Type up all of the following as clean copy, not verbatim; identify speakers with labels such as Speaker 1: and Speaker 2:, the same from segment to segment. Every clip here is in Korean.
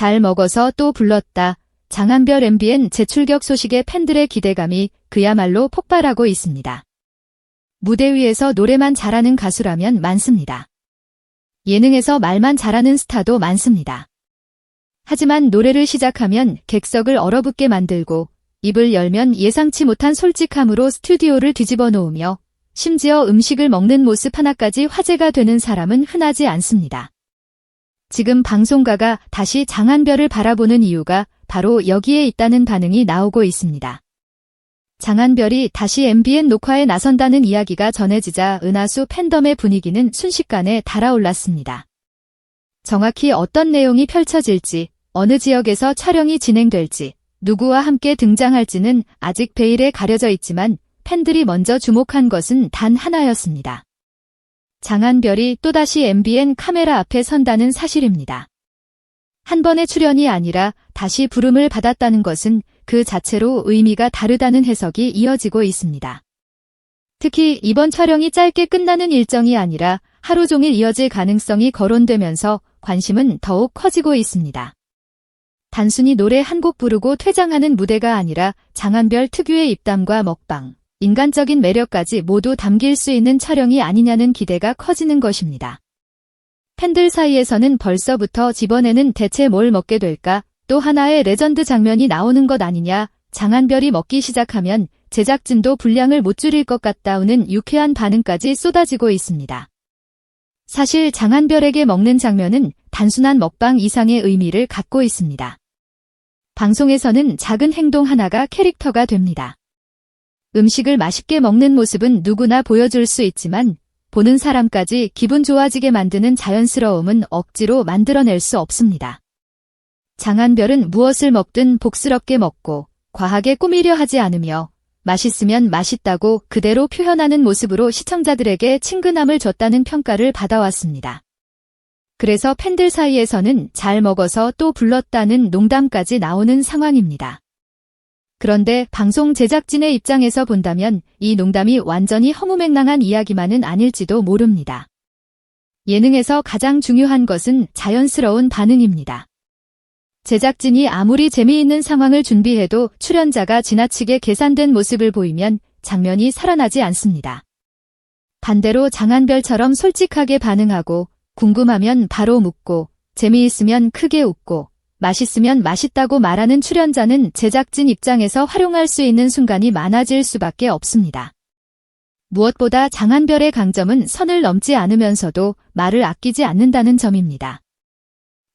Speaker 1: 잘 먹어서 또 불렀다. 장한별 MBN 재출격 소식에 팬들의 기대감이 그야말로 폭발하고 있습니다. 무대 위에서 노래만 잘하는 가수라면 많습니다. 예능에서 말만 잘하는 스타도 많습니다. 하지만 노래를 시작하면 객석을 얼어붙게 만들고 입을 열면 예상치 못한 솔직함으로 스튜디오를 뒤집어 놓으며 심지어 음식을 먹는 모습 하나까지 화제가 되는 사람은 흔하지 않습니다. 지금 방송가가 다시 장한별을 바라보는 이유가 바로 여기에 있다는 반응이 나오고 있습니다. 장한별이 다시 MBN 녹화에 나선다는 이야기가 전해지자 은하수 팬덤의 분위기는 순식간에 달아올랐습니다. 정확히 어떤 내용이 펼쳐질지, 어느 지역에서 촬영이 진행될지, 누구와 함께 등장할지는 아직 베일에 가려져 있지만 팬들이 먼저 주목한 것은 단 하나였습니다. 장한별이 또다시 MBN 카메라 앞에 선다는 사실입니다. 한 번의 출연이 아니라 다시 부름을 받았다는 것은 그 자체로 의미가 다르다는 해석이 이어지고 있습니다. 특히 이번 촬영이 짧게 끝나는 일정이 아니라 하루 종일 이어질 가능성이 거론되면서 관심은 더욱 커지고 있습니다. 단순히 노래 한 곡 부르고 퇴장하는 무대가 아니라 장한별 특유의 입담과 먹방, 인간적인 매력까지 모두 담길 수 있는 촬영이 아니냐는 기대가 커지는 것입니다. 팬들 사이에서는 벌써부터 이번에는 대체 뭘 먹게 될까? 또 하나의 레전드 장면이 나오는 것 아니냐? 장한별이 먹기 시작하면 제작진도 분량을 못 줄일 것 같다는 유쾌한 반응까지 쏟아지고 있습니다. 사실 장한별에게 먹는 장면은 단순한 먹방 이상의 의미를 갖고 있습니다. 방송에서는 작은 행동 하나가 캐릭터가 됩니다. 음식을 맛있게 먹는 모습은 누구나 보여줄 수 있지만 보는 사람까지 기분 좋아지게 만드는 자연스러움은 억지로 만들어낼 수 없습니다. 장한별은 무엇을 먹든 복스럽게 먹고 과하게 꾸미려 하지 않으며 맛있으면 맛있다고 그대로 표현하는 모습으로 시청자들에게 친근함을 줬다는 평가를 받아왔습니다. 그래서 팬들 사이에서는 잘 먹어서 또 불렀다는 농담까지 나오는 상황입니다. 그런데 방송 제작진의 입장에서 본다면 이 농담이 완전히 허무맹랑한 이야기만은 아닐지도 모릅니다. 예능에서 가장 중요한 것은 자연스러운 반응입니다. 제작진이 아무리 재미있는 상황을 준비해도 출연자가 지나치게 계산된 모습을 보이면 장면이 살아나지 않습니다. 반대로 장한별처럼 솔직하게 반응하고 궁금하면 바로 묻고 재미있으면 크게 웃고 맛있으면 맛있다고 말하는 출연자는 제작진 입장에서 활용할 수 있는 순간이 많아질 수밖에 없습니다. 무엇보다 장한별의 강점은 선을 넘지 않으면서도 말을 아끼지 않는다는 점입니다.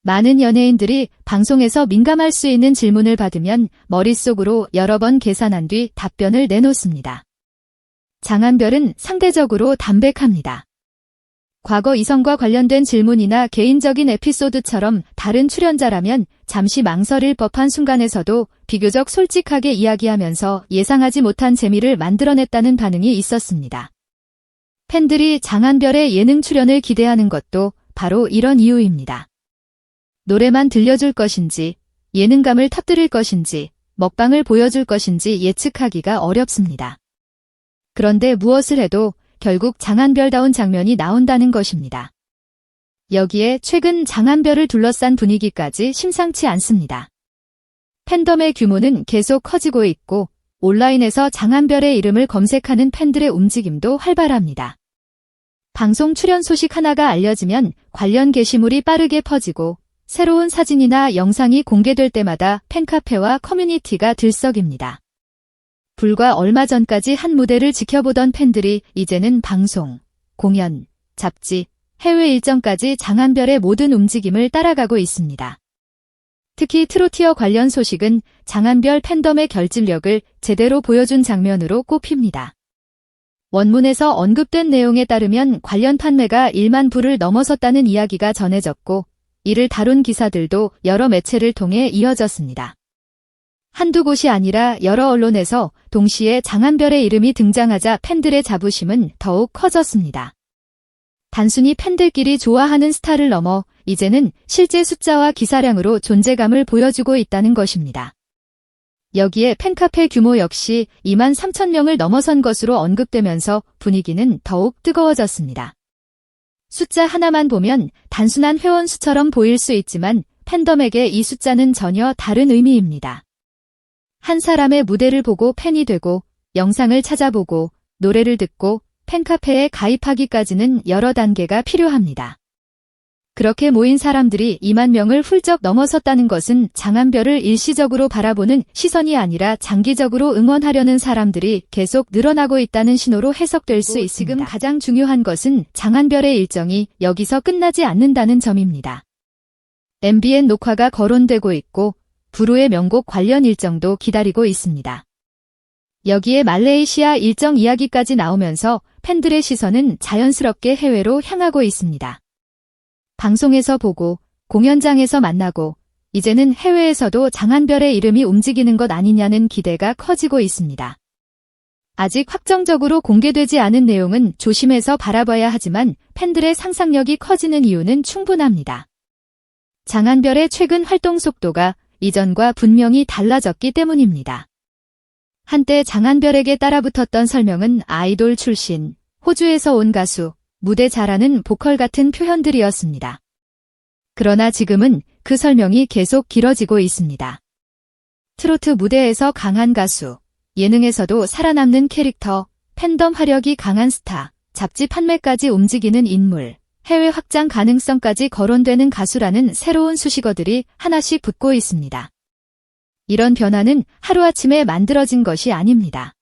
Speaker 1: 많은 연예인들이 방송에서 민감할 수 있는 질문을 받으면 머릿속으로 여러 번 계산한 뒤 답변을 내놓습니다. 장한별은 상대적으로 담백합니다. 과거 이성과 관련된 질문이나 개인적인 에피소드처럼 다른 출연자라면 잠시 망설일 법한 순간에서도 비교적 솔직하게 이야기하면서 예상하지 못한 재미를 만들어냈다는 반응이 있었습니다. 팬들이 장한별의 예능 출연을 기대하는 것도 바로 이런 이유입니다. 노래만 들려줄 것인지, 예능감을 터뜨릴 것인지, 먹방을 보여줄 것인지 예측하기가 어렵습니다. 그런데 무엇을 해도 결국 장한별다운 장면이 나온다는 것입니다. 여기에 최근 장한별을 둘러싼 분위기까지 심상치 않습니다. 팬덤의 규모는 계속 커지고 있고 온라인에서 장한별의 이름을 검색하는 팬들의 움직임도 활발합니다. 방송 출연 소식 하나가 알려지면 관련 게시물이 빠르게 퍼지고 새로운 사진이나 영상이 공개될 때마다 팬카페와 커뮤니티가 들썩입니다. 불과 얼마 전까지 한 무대를 지켜보던 팬들이 이제는 방송, 공연, 잡지, 해외 일정까지 장한별의 모든 움직임을 따라가고 있습니다. 특히 트로티어 관련 소식은 장한별 팬덤의 결집력을 제대로 보여준 장면으로 꼽힙니다. 원문에서 언급된 내용에 따르면 관련 판매가 1만 부를 넘어섰다는 이야기가 전해졌고 이를 다룬 기사들도 여러 매체를 통해 이어졌습니다. 한두 곳이 아니라 여러 언론에서 동시에 장한별의 이름이 등장하자 팬들의 자부심은 더욱 커졌습니다. 단순히 팬들끼리 좋아하는 스타를 넘어 이제는 실제 숫자와 기사량으로 존재감을 보여주고 있다는 것입니다. 여기에 팬카페 규모 역시 2만 3천 명을 넘어선 것으로 언급되면서 분위기는 더욱 뜨거워졌습니다. 숫자 하나만 보면 단순한 회원 수처럼 보일 수 있지만 팬덤에게 이 숫자는 전혀 다른 의미입니다. 한 사람의 무대를 보고 팬이 되고, 영상을 찾아보고, 노래를 듣고, 팬카페에 가입하기까지는 여러 단계가 필요합니다. 그렇게 모인 사람들이 2만 명을 훌쩍 넘어섰다는 것은 장한별을 일시적으로 바라보는 시선이 아니라 장기적으로 응원하려는 사람들이 계속 늘어나고 있다는 신호로 해석될 수 있습니다. 지금 가장 중요한 것은 장한별의 일정이 여기서 끝나지 않는다는 점입니다. MBN 녹화가 거론되고 있고 부르의 명곡 관련 일정도 기다리고 있습니다. 여기에 말레이시아 일정 이야기까지 나오면서 팬들의 시선은 자연스럽게 해외로 향하고 있습니다. 방송에서 보고 공연장에서 만나고 이제는 해외에서도 장한별의 이름이 움직이는 것 아니냐는 기대가 커지고 있습니다. 아직 확정적으로 공개되지 않은 내용은 조심해서 바라봐야 하지만 팬들의 상상력이 커지는 이유는 충분합니다. 장한별의 최근 활동 속도가 이전과 분명히 달라졌기 때문입니다. 한때 장한별에게 따라붙었던 설명은 아이돌 출신, 호주에서 온 가수, 무대 잘하는 보컬 같은 표현들이었습니다. 그러나 지금은 그 설명이 계속 길어지고 있습니다. 트로트 무대에서 강한 가수, 예능에서도 살아남는 캐릭터, 팬덤 화력이 강한 스타, 잡지 판매까지 움직이는 인물, 해외 확장 가능성까지 거론되는 가수라는 새로운 수식어들이 하나씩 붙고 있습니다. 이런 변화는 하루아침에 만들어진 것이 아닙니다.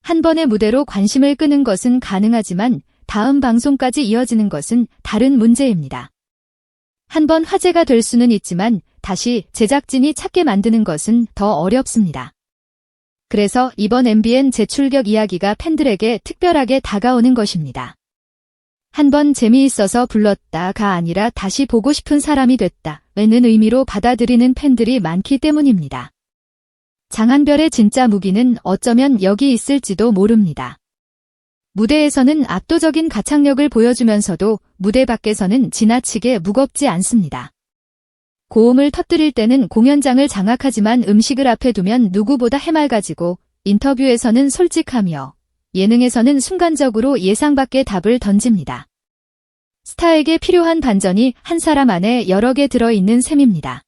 Speaker 1: 한 번의 무대로 관심을 끄는 것은 가능하지만 다음 방송까지 이어지는 것은 다른 문제입니다. 한 번 화제가 될 수는 있지만 다시 제작진이 찾게 만드는 것은 더 어렵습니다. 그래서 이번 MBN 재출격 이야기가 팬들에게 특별하게 다가오는 것입니다. 한 번 재미있어서 불렀다가 아니라 다시 보고 싶은 사람이 됐다는 의미로 받아들이는 팬들이 많기 때문입니다. 장한별의 진짜 무기는 어쩌면 여기 있을지도 모릅니다. 무대에서는 압도적인 가창력을 보여주면서도 무대 밖에서는 지나치게 무겁지 않습니다. 고음을 터뜨릴 때는 공연장을 장악하지만 음식을 앞에 두면 누구보다 해맑아지고 인터뷰에서는 솔직하며 예능에서는 순간적으로 예상 밖의 답을 던집니다. 스타에게 필요한 반전이 한 사람 안에 여러 개 들어있는 셈입니다.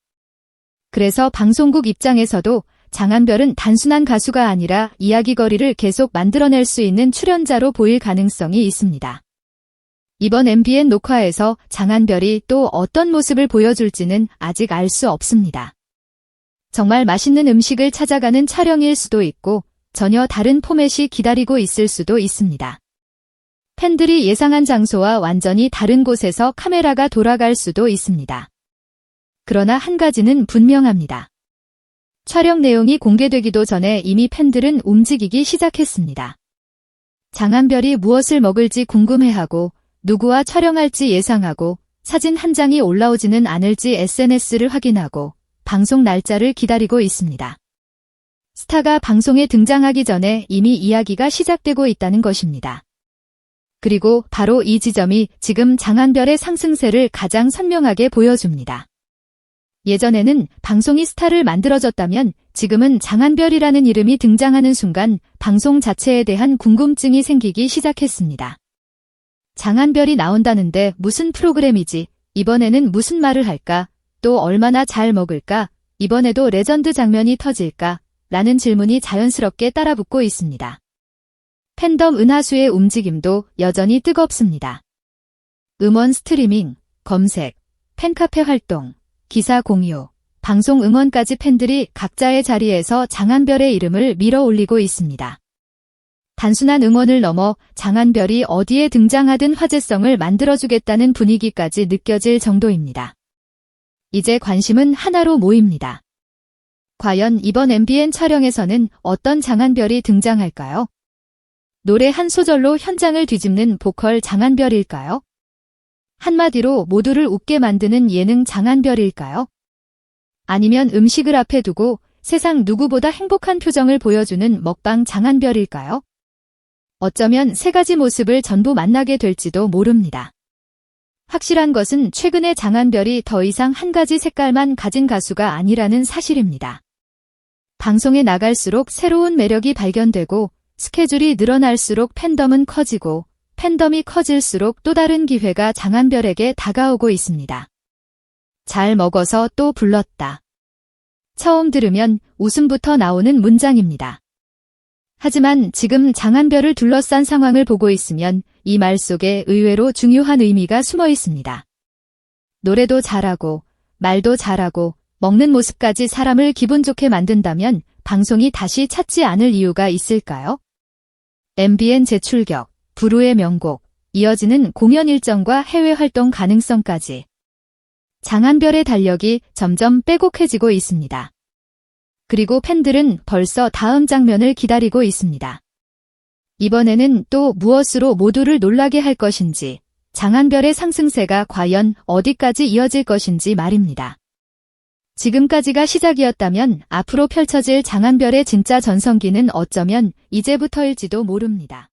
Speaker 1: 그래서 방송국 입장에서도 장한별은 단순한 가수가 아니라 이야기거리를 계속 만들어낼 수 있는 출연자로 보일 가능성이 있습니다. 이번 MBN 녹화에서 장한별이 또 어떤 모습을 보여줄지는 아직 알 수 없습니다. 정말 맛있는 음식을 찾아가는 촬영일 수도 있고 전혀 다른 포맷이 기다리고 있을 수도 있습니다. 팬들이 예상한 장소와 완전히 다른 곳에서 카메라가 돌아갈 수도 있습니다. 그러나 한 가지는 분명합니다. 촬영 내용이 공개되기도 전에 이미 팬들은 움직이기 시작했습니다. 장한별이 무엇을 먹을지 궁금해하고 누구와 촬영할지 예상하고 사진 한 장이 올라오지는 않을지 SNS를 확인하고 방송 날짜를 기다리고 있습니다. 스타가 방송에 등장하기 전에 이미 이야기가 시작되고 있다는 것입니다. 그리고 바로 이 지점이 지금 장한별의 상승세를 가장 선명하게 보여줍니다. 예전에는 방송이 스타를 만들어졌다면 지금은 장한별이라는 이름이 등장하는 순간 방송 자체에 대한 궁금증이 생기기 시작했습니다. 장한별이 나온다는데 무슨 프로그램이지? 이번에는 무슨 말을 할까? 또 얼마나 잘 먹을까? 이번에도 레전드 장면이 터질까? 라는 질문이 자연스럽게 따라붙고 있습니다. 팬덤 은하수의 움직임도 여전히 뜨겁습니다. 음원 스트리밍, 검색, 팬카페 활동, 기사 공유, 방송 응원까지 팬들이 각자의 자리에서 장한별의 이름을 밀어 올리고 있습니다. 단순한 응원을 넘어 장한별이 어디에 등장하든 화제성을 만들어주겠다는 분위기까지 느껴질 정도입니다. 이제 관심은 하나로 모입니다. 과연 이번 MBN 촬영에서는 어떤 장한별이 등장할까요? 노래 한 소절로 현장을 뒤집는 보컬 장한별일까요? 한마디로 모두를 웃게 만드는 예능 장한별일까요? 아니면 음식을 앞에 두고 세상 누구보다 행복한 표정을 보여주는 먹방 장한별일까요? 어쩌면 세 가지 모습을 전부 만나게 될지도 모릅니다. 확실한 것은 최근에 장한별이 더 이상 한 가지 색깔만 가진 가수가 아니라는 사실입니다. 방송에 나갈수록 새로운 매력이 발견되고 스케줄이 늘어날수록 팬덤은 커지고 팬덤이 커질수록 또 다른 기회가 장한별에게 다가오고 있습니다. 잘 먹어서 또 불렀다. 처음 들으면 웃음부터 나오는 문장입니다. 하지만 지금 장한별을 둘러싼 상황을 보고 있으면 이 말 속에 의외로 중요한 의미가 숨어 있습니다. 노래도 잘하고 말도 잘하고 먹는 모습까지 사람을 기분 좋게 만든다면 방송이 다시 찾지 않을 이유가 있을까요? MBN 재출격, 부르의 명곡, 이어지는 공연 일정과 해외 활동 가능성까지. 장한별의 달력이 점점 빼곡해지고 있습니다. 그리고 팬들은 벌써 다음 장면을 기다리고 있습니다. 이번에는 또 무엇으로 모두를 놀라게 할 것인지, 장한별의 상승세가 과연 어디까지 이어질 것인지 말입니다. 지금까지가 시작이었다면 앞으로 펼쳐질 장한별의 진짜 전성기는 어쩌면 이제부터일지도 모릅니다.